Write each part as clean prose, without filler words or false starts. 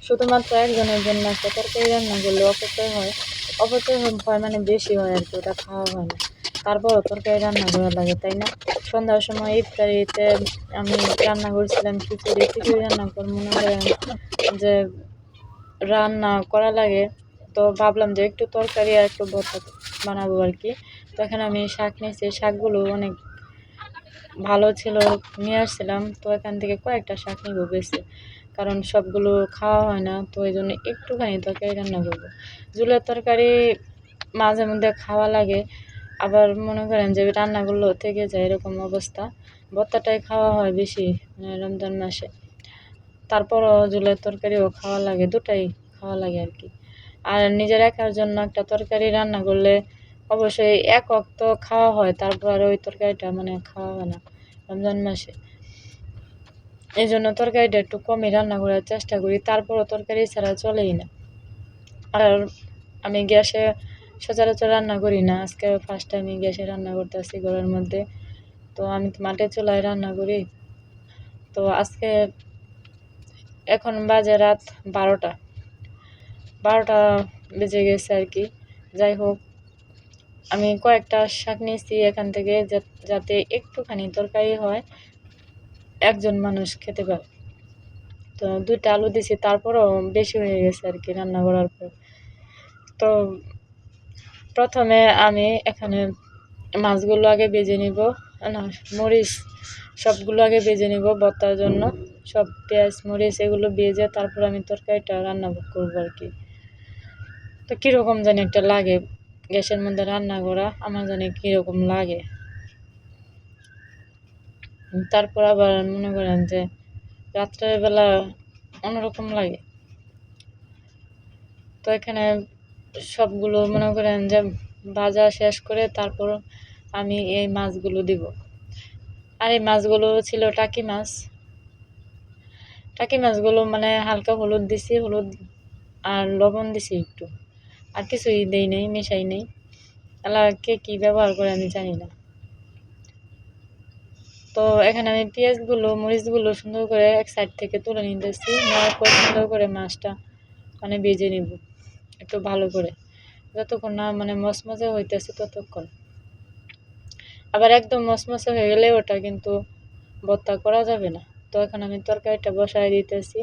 শুধুমাত্র একজনের জন্য একটা তরকারি রান্না করলে অপচয় হয়, মানে বেশি হয় আর কি, ওটা খাওয়া হয় না। তারপরও তরকারি রান্না করা লাগে, তাই না? সন্ধ্যার সময় ইফতারিতে আমি রান্না করেছিলাম খিচুড়ি রান্না করে মনে করেন যে রান্না করা লাগে। তো ভাবলাম যে একটু তরকারি আর একটু ভর্তা বানাবো আর কি। তো এখানে আমি শাক নিয়েছি, শাকগুলো অনেক ভালো ছিল, নিয়ে আসছিলাম। তো এখান থেকে কয়েকটা শাক নিব বেছে, কারণ সবগুলো খাওয়া হয় না, তো এই জন্য একটুখানি তরকারি রান্না করবো। ঝোলের তরকারি মাঝে মধ্যে খাওয়া লাগে, আবার মনে করেন যে রান্নাগুলো থেকে যায়, এরকম অবস্থা। ভর্তাটাই খাওয়া হয় বেশি রমজান মাসে। তারপরও ঝোলের তরকারিও খাওয়া লাগে, দুটাই খাওয়া লাগে আর কি। আর নিজের একার জন্য একটা তরকারি রান্না করলে অবশ্যই এক ওয়াক্ত খাওয়া হয়, তারপর আর ওই তরকারিটা মানে খাওয়া হয় না রমজান মাসে। এই জন্য তরকারিটা একটু কমই রান্না করার চেষ্টা করি, তারপরও তরকারি ছাড়া চলেই না। আর আমি গ্যাসে সচরাচর রান্না করি না, আজকে ফার্স্ট টাইম গ্যাসে রান্না করতেছি ঘরের মধ্যে। তো আমি তো মাটির চুলায় রান্না করি। তো আজকে এখন বাজে রাত 12টা বেজে গেছে আর কি। যাই হোক, আমি কয়েকটা শাক নিয়েছি এখান থেকে, যাতে একটুখানি তরকারি হয়, একজন মানুষ খেতে পারে। তো 2টা আলু দিছি, তারপরও বেশি হয়ে গেছে আর কি রান্না করার পর। তো প্রথমে আমি এখানে মাছগুলো আগে ভেজে নিব, না মরিচ সবগুলো আগে ভেজে নিব ভর্তার জন্য। সব পেঁয়াজ মরিচ এগুলো ভেজে তারপর আমি তরকারিটা রান্না করবো আর কি। তো কীরকম জানি একটা লাগে গ্যাসের মধ্যে রান্না করা, আমার জানি কীরকম লাগে। তারপর আবার মনে করেন যে রাত্রের বেলা অন্যরকম লাগে। তো এখানে সবগুলো মনে করেন যে ভাজা শেষ করে তারপর আমি এই মাছগুলো দিব। আর এই মাছগুলো ছিল টাকি মাছগুলো, মানে হালকা হলুদ দিছি, হলুদ আর লবণ দিছি একটু, আর কিছুই দেই নেই, মিশাই নেই। কে কি ব্যবহার করে আমি জানি না। তো এখানে আমি পেঁয়াজগুলো মরিচগুলো সুন্দর করে এক সাইড থেকে তুলে নিতেছি, নেওয়ার পর সুন্দর করে মাছটা মানে ভেজে নিব একটু ভালো করে, যতক্ষণ না মানে মচমচে হইতেছে ততক্ষণ। আবার একদম মচমচে হয়ে গেলে ওটা কিন্তু ভর্তা করা যাবে না। তো এখন আমি তরকারিটা বসায় দিতেছি।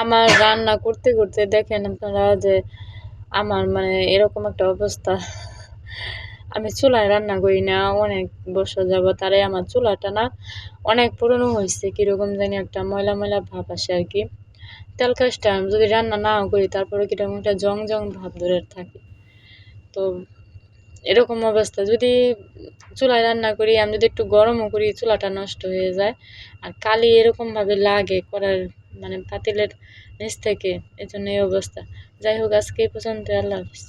আমার রান্না করতে করতে দেখেন আপনারা যে আমার মানে এরকম একটা অবস্থা, আমি চুলায় রান্না করি না অনেক বছর যাবত। তারে আমার চুলাটা না অনেক পুরনো হয়েছে, কিরকম জানি একটা ময়লা ময়লা ভাব আসে আর কি। তেল কাজটা আমি যদি রান্না নাও করি, তারপরে কিরকম একটা জং জং ভাব ধরে থাকে। তো এরকম অবস্থা, যদি চুলায় রান্না করি, আমি যদি একটু গরমও করি, চুলাটা নষ্ট হয়ে যায়। আর কালি এরকমভাবে লাগে করার মানে পাতিলের নিচ থেকে, এই জন্য এই অবস্থা। যাই হোক, আজকে এই পর্যন্ত, আল্লাহ হাফিজ।